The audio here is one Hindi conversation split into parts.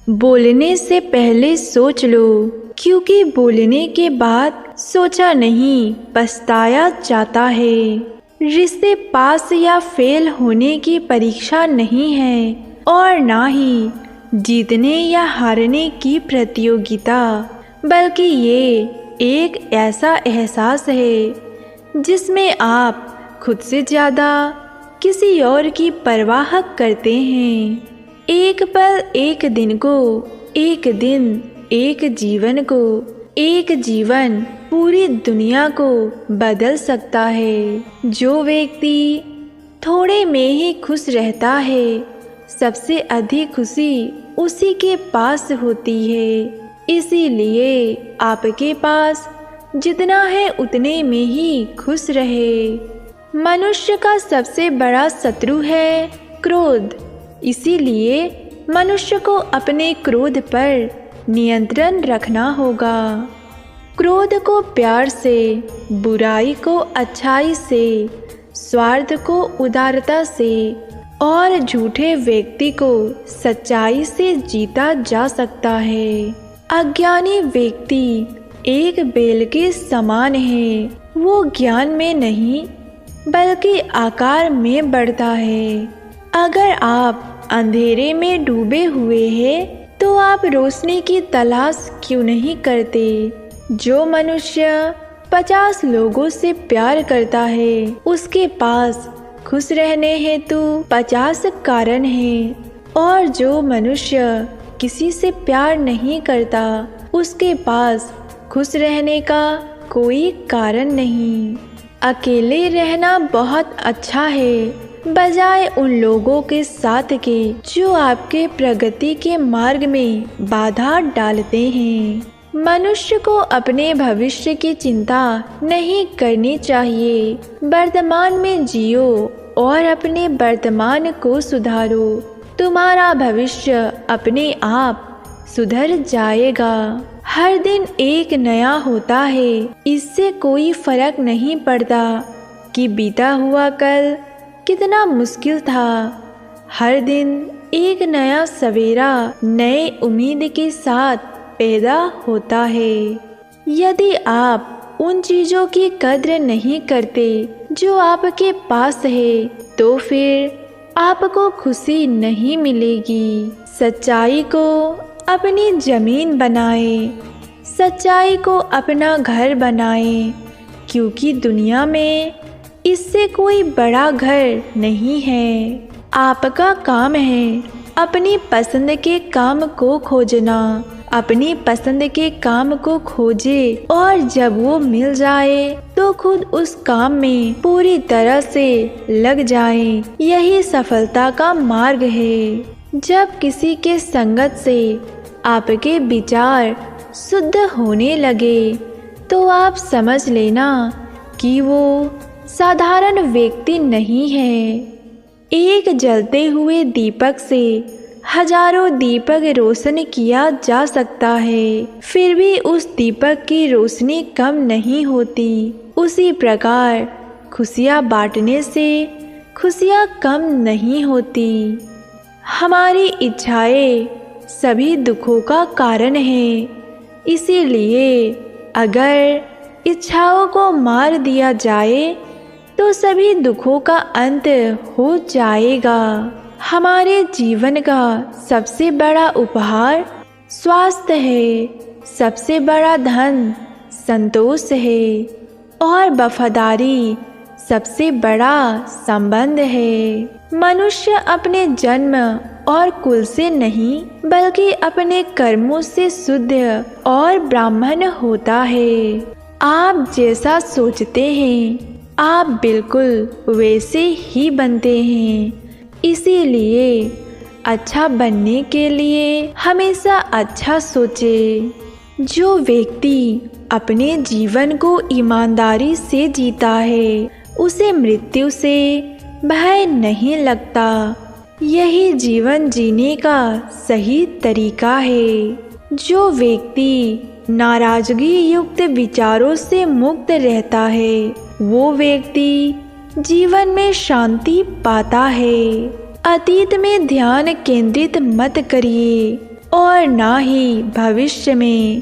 बोलने से पहले सोच लो, क्योंकि बोलने के बाद सोचा नहीं पछताया जाता है। रिश्ते पास या फेल होने की परीक्षा नहीं है और ना ही जीतने या हारने की प्रतियोगिता, बल्कि ये एक ऐसा एहसास है जिसमें आप खुद से ज़्यादा किसी और की परवाह करते हैं। एक पल एक दिन को, एक दिन एक जीवन को, एक जीवन पूरी दुनिया को बदल सकता है। जो व्यक्ति थोड़े में ही खुश रहता है, सबसे अधिक खुशी उसी के पास होती है। इसीलिए आपके पास जितना है उतने में ही खुश रहे। मनुष्य का सबसे बड़ा शत्रु है क्रोध, इसीलिए मनुष्य को अपने क्रोध पर नियंत्रण रखना होगा। क्रोध को प्यार से, बुराई को अच्छाई से, स्वार्थ को उदारता से और झूठे व्यक्ति को सच्चाई से जीता जा सकता है। अज्ञानी व्यक्ति एक बेल के समान है। वो ज्ञान में नहीं बल्कि आकार में बढ़ता है। अगर आप अंधेरे में डूबे हुए हैं तो आप रोशनी की तलाश क्यों नहीं करते? जो मनुष्य 50 लोगों से प्यार करता है, उसके पास खुश रहने हेतु 50 कारण हैं, और जो मनुष्य किसी से प्यार नहीं करता, उसके पास खुश रहने का कोई कारण नहीं। अकेले रहना बहुत अच्छा है, बजाय उन लोगों के साथ के जो आपके प्रगति के मार्ग में बाधा डालते हैं। मनुष्य को अपने भविष्य की चिंता नहीं करनी चाहिए। वर्तमान में जियो और अपने वर्तमान को सुधारो। तुम्हारा भविष्य अपने आप सुधर जाएगा। हर दिन एक नया होता है, इससे कोई फर्क नहीं पड़ता कि बीता हुआ कल कितना मुश्किल था। हर दिन एक नया सवेरा नए उम्मीद के साथ पैदा होता है। यदि आप उन चीज़ों की कद्र नहीं करते जो आपके पास है, तो फिर आपको खुशी नहीं मिलेगी। सच्चाई को अपनी जमीन बनाए, सच्चाई को अपना घर बनाए, क्योंकि दुनिया में इससे कोई बड़ा घर नहीं है। आपका काम है अपनी पसंद के काम को खोजना। अपनी पसंद के काम को खोजे और जब वो मिल जाए तो खुद उस काम में पूरी तरह से लग जाए। यही सफलता का मार्ग है। जब किसी के संगत से आपके विचार शुद्ध होने लगे तो आप समझ लेना कि वो साधारण व्यक्ति नहीं है। एक जलते हुए दीपक से हजारों दीपक रोशन किया जा सकता है, फिर भी उस दीपक की रोशनी कम नहीं होती। उसी प्रकार खुशियाँ बांटने से खुशियाँ कम नहीं होती। हमारी इच्छाएं सभी दुखों का कारण है, इसीलिए अगर इच्छाओं को मार दिया जाए तो सभी दुखों का अंत हो जाएगा। हमारे जीवन का सबसे बड़ा उपहार स्वास्थ्य है, सबसे बड़ा धन संतोष है और वफादारी सबसे बड़ा संबंध है। मनुष्य अपने जन्म और कुल से नहीं बल्कि अपने कर्मों से शुद्ध और ब्राह्मण होता है। आप जैसा सोचते हैं आप बिल्कुल वैसे ही बनते हैं। इसीलिए अच्छा बनने के लिए हमेशा अच्छा सोचे। जो व्यक्ति अपने जीवन को ईमानदारी से जीता है, उसे मृत्यु से भय नहीं लगता। यही जीवन जीने का सही तरीका है। जो व्यक्ति नाराजगी युक्त विचारों से मुक्त रहता है, वो व्यक्ति जीवन में शांति पाता है। अतीत में ध्यान केंद्रित मत करिए और ना ही भविष्य में।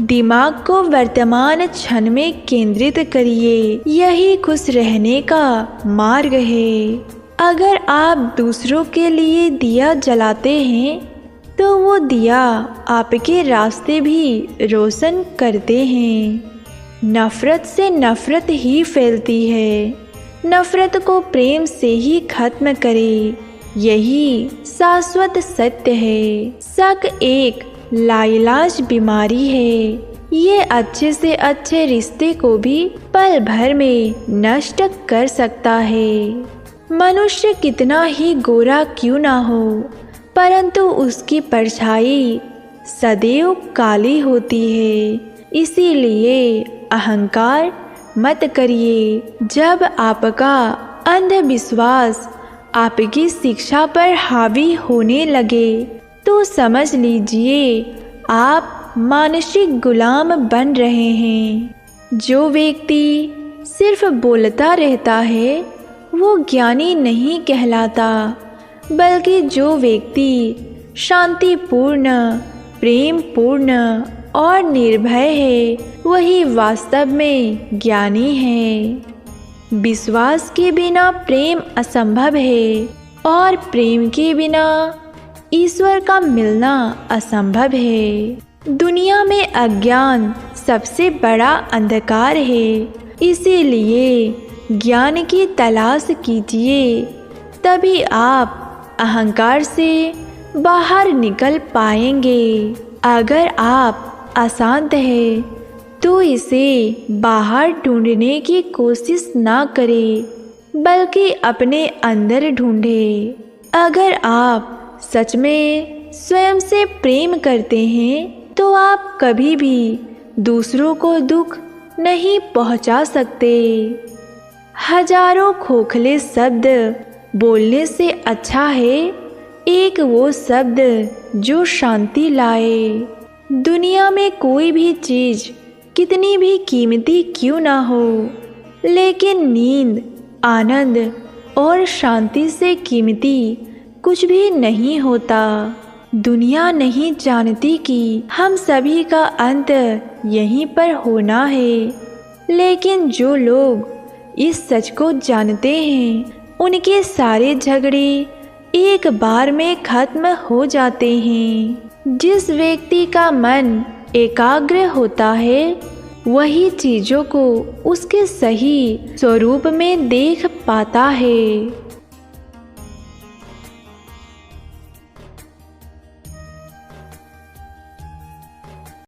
दिमाग को वर्तमान क्षण में केंद्रित करिए, यही खुश रहने का मार्ग है। अगर आप दूसरों के लिए दिया जलाते हैं तो वो दिया आपके रास्ते भी रोशन करते हैं। नफरत से नफरत ही फैलती है, नफरत को प्रेम से ही खत्म करें, यही शाश्वत सत्य है। शक एक लाइलाज बीमारी है, ये अच्छे से अच्छे रिश्ते को भी पल भर में नष्ट कर सकता है। मनुष्य कितना ही गोरा क्यों ना हो, परंतु उसकी परछाई सदैव काली होती है। इसीलिए अहंकार मत करिए। जब आपका अंधविश्वास आपकी शिक्षा पर हावी होने लगे तो समझ लीजिए आप मानसिक गुलाम बन रहे हैं। जो व्यक्ति सिर्फ बोलता रहता है वो ज्ञानी नहीं कहलाता, बल्कि जो व्यक्ति शांतिपूर्ण, प्रेमपूर्ण और निर्भय है वही वास्तव में ज्ञानी है। विश्वास के बिना प्रेम असंभव है और प्रेम के बिना ईश्वर का मिलना असंभव है। दुनिया में अज्ञान सबसे बड़ा अंधकार है, इसीलिए ज्ञान की तलाश कीजिए, तभी आप अहंकार से बाहर निकल पाएंगे। अगर आप अशांत हैं तो इसे बाहर ढूंढने की कोशिश ना करें, बल्कि अपने अंदर ढूंढें। अगर आप सच में स्वयं से प्रेम करते हैं तो आप कभी भी दूसरों को दुख नहीं पहुंचा सकते। हजारों खोखले शब्द बोलने से अच्छा है एक वो शब्द जो शांति लाए। दुनिया में कोई भी चीज़ कितनी भी कीमती क्यों ना हो, लेकिन नींद, आनंद और शांति से कीमती कुछ भी नहीं होता। दुनिया नहीं जानती कि हम सभी का अंत यहीं पर होना है, लेकिन जो लोग इस सच को जानते हैं उनके सारे झगड़े एक बार में खत्म हो जाते हैं। जिस व्यक्ति का मन एकाग्र होता है वही चीज़ों को उसके सही स्वरूप में देख पाता है।